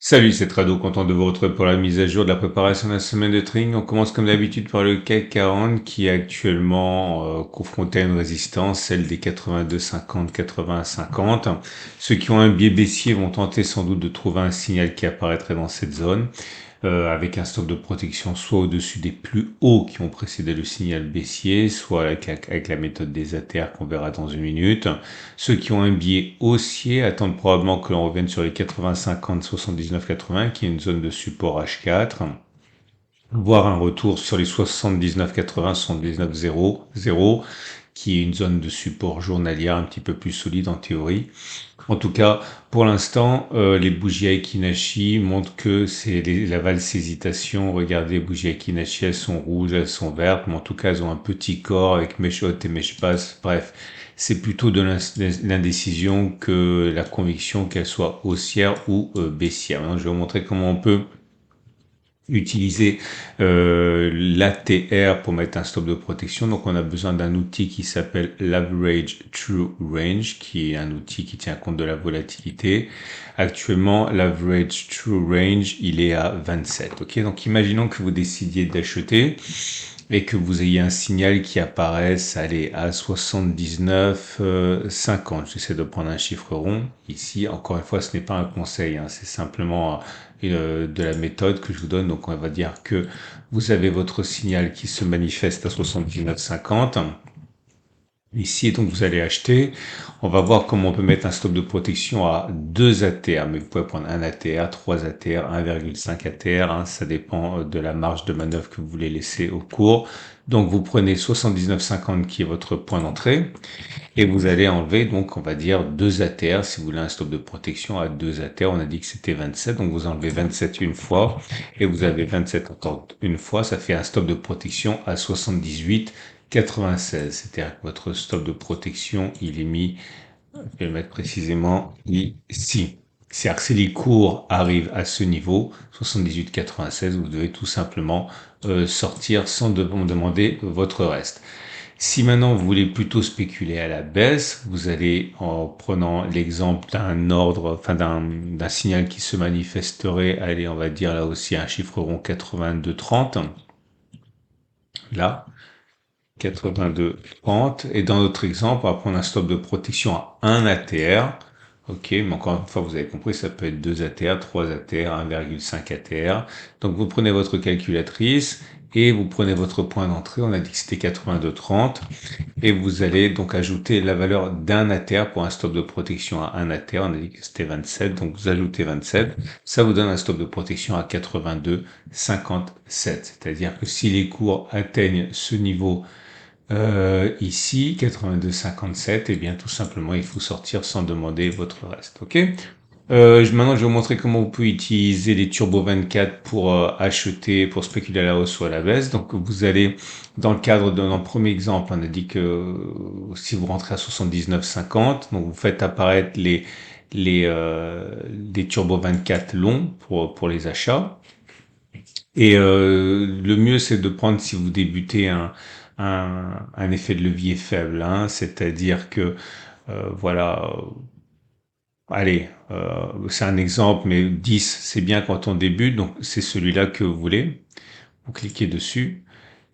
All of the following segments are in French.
Salut, c'est Trado, content de vous retrouver pour la mise à jour de la préparation de la semaine de trading. On commence comme d'habitude par le CAC 40 qui est actuellement confronté à une résistance, celle des 82,50, 80,50. Ceux qui ont un biais baissier vont tenter sans doute de trouver un signal qui apparaîtrait dans cette zone. Avec un stop de protection soit au-dessus des plus hauts qui ont précédé le signal baissier, soit avec la méthode des ATR qu'on verra dans une minute. Ceux qui ont un biais haussier attendent probablement que l'on revienne sur les 80, 50, 79, 80, qui est une zone de support H4, voire un retour sur les 79, 80, 79, 0, 0, qui est une zone de support journalière un petit peu plus solide en théorie. En tout cas, pour l'instant, les bougies Aiki-Nashi montrent que c'est la valse hésitation. Regardez, les bougies Aiki-Nashi, elles sont rouges, elles sont vertes, mais en tout cas, elles ont un petit corps avec mèche haute et mèche basse. Bref, c'est plutôt de l'indécision que la conviction qu'elle soit haussière ou baissière. Maintenant, je vais vous montrer comment on peut utiliser l'ATR pour mettre un stop de protection. Donc on a besoin d'un outil qui s'appelle l'Average True Range, qui est un outil qui tient compte de la volatilité. Actuellement, l'Average True Range, il est à 27. Ok, donc imaginons que vous décidiez d'acheter et que vous ayez un signal qui apparaisse, allez, à 79, 50. J'essaie de prendre un chiffre rond. Ici, encore une fois, ce n'est pas un conseil, hein, c'est simplement de la méthode que je vous donne. Donc, on va dire que vous avez votre signal qui se manifeste à 79, 50. Ici, donc, vous allez acheter. On va voir comment on peut mettre un stop de protection à 2 ATR, mais vous pouvez prendre un ATR, 3 ATR, 1,5 ATR, hein, ça dépend de la marge de manœuvre que vous voulez laisser au cours. Donc, vous prenez 79,50 qui est votre point d'entrée et vous allez enlever, donc, on va dire 2 ATR. Si vous voulez un stop de protection à 2 ATR, on a dit que c'était 27, donc vous enlevez 27 une fois et vous avez 27 encore une fois, ça fait un stop de protection à 78, 96. C'est-à-dire que votre stop de protection, il est mis, je vais le mettre précisément ici. C'est-à-dire que si les cours arrivent à ce niveau, 78,96, vous devez tout simplement sortir sans demander votre reste. Si maintenant vous voulez plutôt spéculer à la baisse, vous allez, en prenant l'exemple d'un ordre, enfin d'un signal qui se manifesterait, allez, on va dire là aussi un chiffre rond 82,30, là, 82,30. Et dans notre exemple, on va prendre un stop de protection à 1 ATR. Ok, mais encore une fois, vous avez compris, ça peut être 2 ATR, 3 ATR, 1,5 ATR. Donc vous prenez votre calculatrice et vous prenez votre point d'entrée. On a dit que c'était 82,30. Et vous allez donc ajouter la valeur d'un ATR pour un stop de protection à 1 ATR. On a dit que c'était 27, donc vous ajoutez 27. Ça vous donne un stop de protection à 82,57. C'est-à-dire que si les cours atteignent ce niveau ici, 82,57, eh bien tout simplement il faut sortir sans demander votre reste. Ok. Maintenant, je vais vous montrer comment vous pouvez utiliser les Turbo 24 pour acheter, pour spéculer à la hausse ou à la baisse. Donc, vous allez, dans le cadre d'un premier exemple, on a dit que si vous rentrez à 79,50, donc vous faites apparaître les Turbo 24 longs pour les achats. Et le mieux, c'est de prendre, si vous débutez, un effet de levier faible, hein, c'est-à-dire que voilà, allez, c'est un exemple, mais 10, c'est bien quand on débute, donc c'est celui-là que vous voulez. Vous cliquez dessus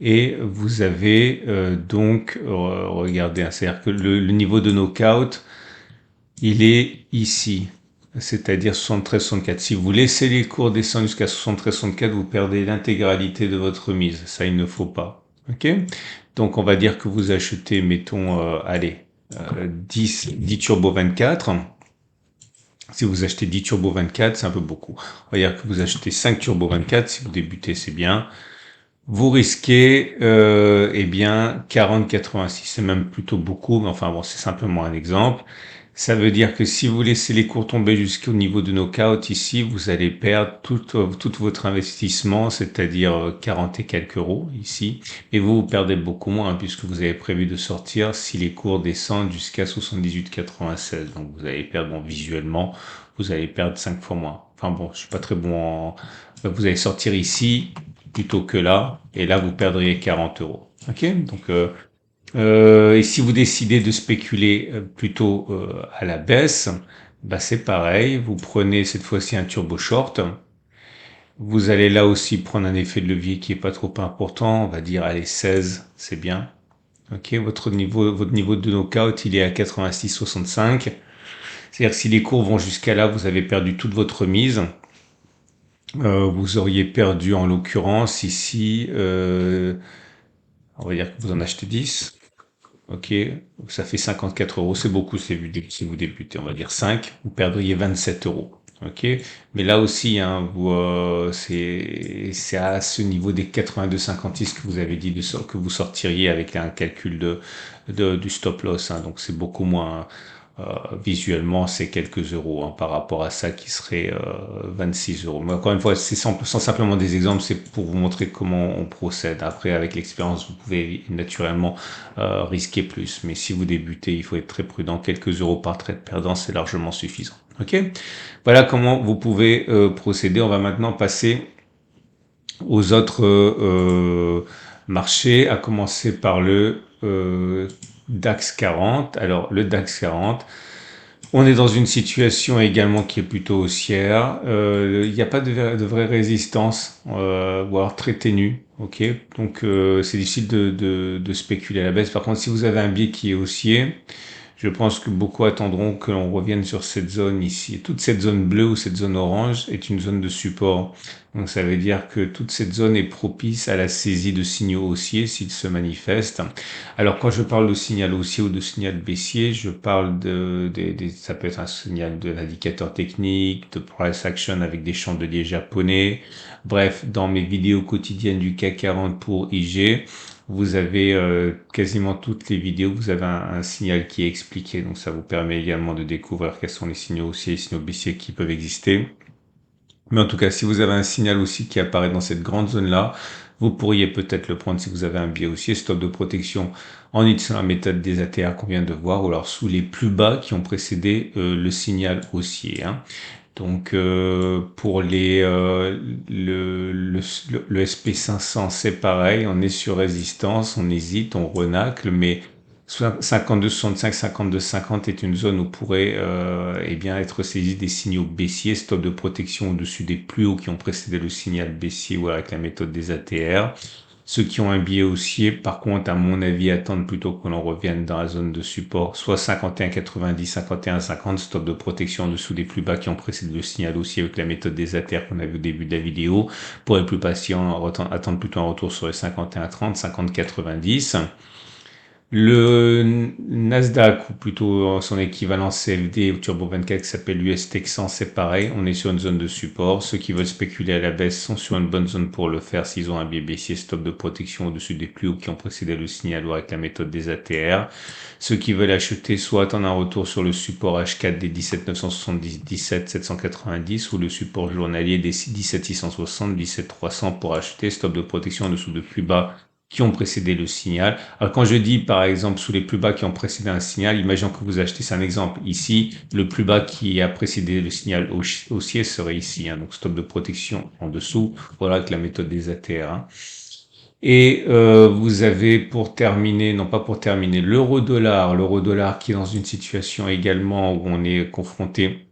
et vous avez donc, regardez, hein, c'est-à-dire que le niveau de knockout, il est ici, c'est-à-dire 73-64. Si vous laissez les cours descendre jusqu'à 73-64, vous perdez l'intégralité de votre mise. Ça, il ne faut pas. Ok. Donc, on va dire que vous achetez, mettons, allez, 10 Turbo 24. Si vous achetez 10 Turbo 24, c'est un peu beaucoup. On va dire que vous achetez 5 Turbo 24, si vous débutez, c'est bien. Vous risquez, eh bien, 40,86. C'est même plutôt beaucoup, mais enfin bon, c'est simplement un exemple. Ça veut dire que si vous laissez les cours tomber jusqu'au niveau de knockout ici, vous allez perdre tout votre investissement, c'est-à-dire 40 et quelques euros ici. Et vous perdez beaucoup moins, hein, puisque vous avez prévu de sortir si les cours descendent jusqu'à 78,96. Donc vous allez perdre, bon, visuellement, vous allez perdre 5 fois moins. Enfin bon, je suis pas très bon en... Vous allez sortir ici plutôt que là, et là vous perdriez 40 euros. Ok, donc et si vous décidez de spéculer plutôt à la baisse, Bah, c'est pareil, vous prenez cette fois-ci un turbo short. Vous allez là aussi prendre un effet de levier qui est pas trop important, on va dire allez 16, c'est bien. Ok, votre niveau de knockout, il est à 86,65. C'est-à-dire que si les cours vont jusqu'à là, vous avez perdu toute votre mise. Vous auriez perdu en l'occurrence ici, on va dire que vous en achetez 10. Ok, ça fait 54 euros, c'est beaucoup si vous débutez, on va dire 5, vous perdriez 27 euros. Ok, mais là aussi, hein, c'est à ce niveau des 82,56 que vous avez dit que vous sortiriez avec un calcul du stop loss, hein, donc c'est beaucoup moins. Visuellement, c'est quelques euros hein, par rapport à ça qui serait 26 euros. Mais encore une fois, sans simplement des exemples, c'est pour vous montrer comment on procède. Après, avec l'expérience, vous pouvez naturellement risquer plus. Mais si vous débutez, il faut être très prudent. Quelques euros par trade perdant, c'est largement suffisant. Ok. Voilà comment vous pouvez procéder. On va maintenant passer aux autres marchés, à commencer par le DAX 40. Alors, le DAX 40, on est dans une situation également qui est plutôt haussière. Il n'y a pas de vraie résistance, ou alors très ténue. Ok, donc c'est difficile de spéculer à la baisse. Par contre, si vous avez un biais qui est haussier, je pense que beaucoup attendront que l'on revienne sur cette zone ici. Toute cette zone bleue ou cette zone orange est une zone de support. Donc ça veut dire que toute cette zone est propice à la saisie de signaux haussiers s'ils se manifestent. Alors quand je parle de signal haussier ou de signal baissier, je parle ça peut être un signal de l'indicateur technique, de price action avec des chandeliers japonais. Bref, dans mes vidéos quotidiennes du CAC 40 pour IG, vous avez quasiment toutes les vidéos, vous avez un signal qui est expliqué, donc ça vous permet également de découvrir quels sont les signaux haussiers et signaux baissiers qui peuvent exister. Mais en tout cas, si vous avez un signal aussi qui apparaît dans cette grande zone-là, vous pourriez peut-être le prendre si vous avez un biais haussier, stop de protection en utilisant la méthode des ATR qu'on vient de voir, ou alors sous les plus bas qui ont précédé le signal haussier. Hein. Donc pour le SP500, c'est pareil, on est sur résistance, on hésite, on renacle, mais 52,65, 52,50 est une zone où pourrait eh bien être saisi des signaux baissiers, stop de protection au-dessus des plus hauts qui ont précédé le signal baissier ou avec la méthode des ATR. Ceux qui ont un biais haussier, par contre, à mon avis, attendent plutôt que l'on revienne dans la zone de support, soit 51,90, 51,50, stop de protection en dessous des plus bas qui ont précédé le signal haussier avec la méthode des ATR qu'on a vu au début de la vidéo. Pour les plus patients, attendre plutôt un retour sur les 51,30, 50,90. Le Nasdaq, ou plutôt son équivalent CFD ou Turbo 24 qui s'appelle l'US Texan, c'est pareil, on est sur une zone de support. Ceux qui veulent spéculer à la baisse sont sur une bonne zone pour le faire s'ils ont un biais baissier, stop de protection au-dessus des plus hauts qui ont précédé le signal ou avec la méthode des ATR. Ceux qui veulent acheter soit attendre un retour sur le support H4 des 17 970, 17 790 ou le support journalier des 17 660, 17 300 pour acheter, stop de protection en dessous de plus bas qui ont précédé le signal. Alors quand je dis par exemple sous les plus bas qui ont précédé un signal, imaginons que vous achetez, c'est un exemple ici, le plus bas qui a précédé le signal haussier serait ici, hein, donc stop de protection en dessous, voilà avec la méthode des ATR. Hein. Et vous avez pour terminer, non pas pour terminer, l'euro-dollar qui est dans une situation également où on est confronté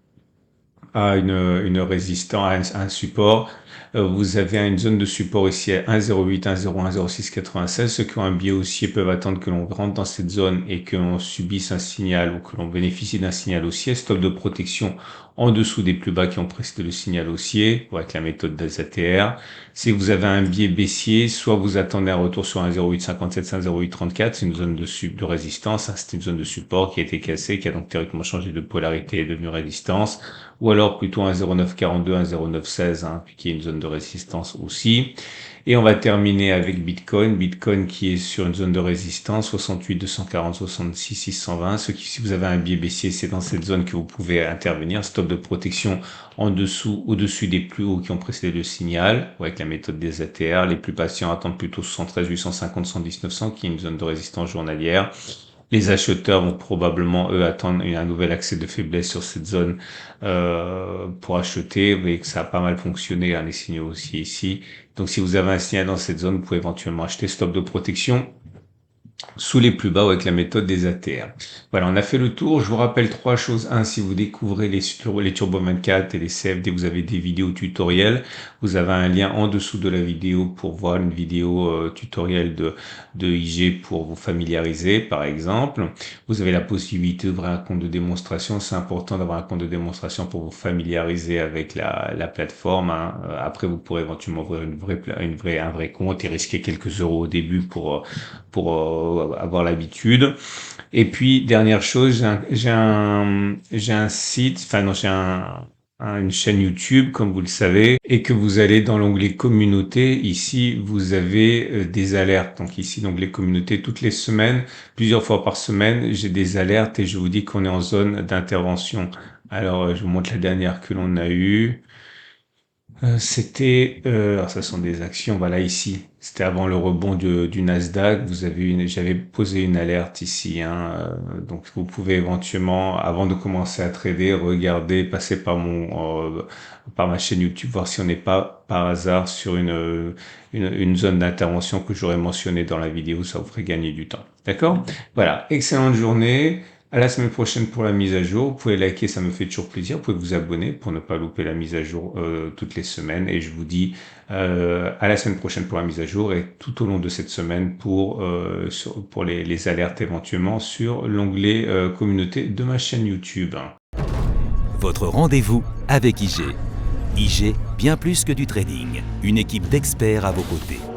à une résistance, à un support. Vous avez une zone de support ici à 1,08, 1,01, 1,0696. Ceux qui ont un biais haussier peuvent attendre que l'on rentre dans cette zone et que l'on subisse un signal ou que l'on bénéficie d'un signal haussier. Stop de protection en dessous des plus bas qui ont précédé le signal haussier, ou avec la méthode des ATR. Si vous avez un biais baissier, soit vous attendez un retour sur 1,0857, 1,0834, c'est une zone de résistance, hein, c'est une zone de support qui a été cassée, qui a donc théoriquement changé de polarité et est devenue résistance, ou alors plutôt 1,0942, 1,0916, hein, qui est une zone de résistance aussi. Et on va terminer avec Bitcoin. Bitcoin qui est sur une zone de résistance, 68, 240, 66, 620. Si vous avez un biais baissier, c'est dans cette zone que vous pouvez intervenir. Stop de protection en dessous, au-dessus des plus hauts qui ont précédé le signal, ou avec la méthode des ATR. Les plus patients attendent plutôt 73, 850, 110, 900, qui est une zone de résistance journalière. Les acheteurs vont probablement, eux, attendre un nouvel accès de faiblesse sur cette zone pour acheter. Vous voyez que ça a pas mal fonctionné, hein, les signaux aussi ici. Donc si vous avez un signal dans cette zone, vous pouvez éventuellement acheter, stop de protection sous les plus bas avec la méthode des ATR. Voilà, on a fait le tour. Je vous rappelle trois choses. Un, si vous découvrez les Turbo 24 et les CFD, vous avez des vidéos tutoriels. Vous avez un lien en dessous de la vidéo pour voir une vidéo tutoriel de IG pour vous familiariser, par exemple. Vous avez la possibilité d'ouvrir un compte de démonstration. C'est important d'avoir un compte de démonstration pour vous familiariser avec la plateforme, hein. Après, vous pourrez éventuellement ouvrir un vrai compte et risquer quelques euros au début pour avoir l'habitude. Et puis, dernière chose, j'ai un site, enfin non, une chaîne YouTube, comme vous le savez, et que vous allez dans l'onglet communauté. Ici, vous avez des alertes. Donc ici, l'onglet communauté, toutes les semaines, plusieurs fois par semaine, j'ai des alertes et je vous dis qu'on est en zone d'intervention. Alors, je vous montre la dernière que l'on a eue. Alors ça sont des actions, voilà ici. C'était avant le rebond du Nasdaq. J'avais posé une alerte ici, hein. Donc vous pouvez éventuellement, avant de commencer à trader, regarder, passer par ma chaîne YouTube, voir si on n'est pas par hasard sur une zone d'intervention que j'aurais mentionné dans la vidéo. Ça vous ferait gagner du temps. D'accord? Voilà. Excellente journée. À la semaine prochaine pour la mise à jour. Vous pouvez liker, ça me fait toujours plaisir. Vous pouvez vous abonner pour ne pas louper la mise à jour toutes les semaines. Et je vous dis à la semaine prochaine pour la mise à jour et tout au long de cette semaine pour les alertes éventuellement sur l'onglet communauté de ma chaîne YouTube. Votre rendez-vous avec IG. IG, bien plus que du trading. Une équipe d'experts à vos côtés.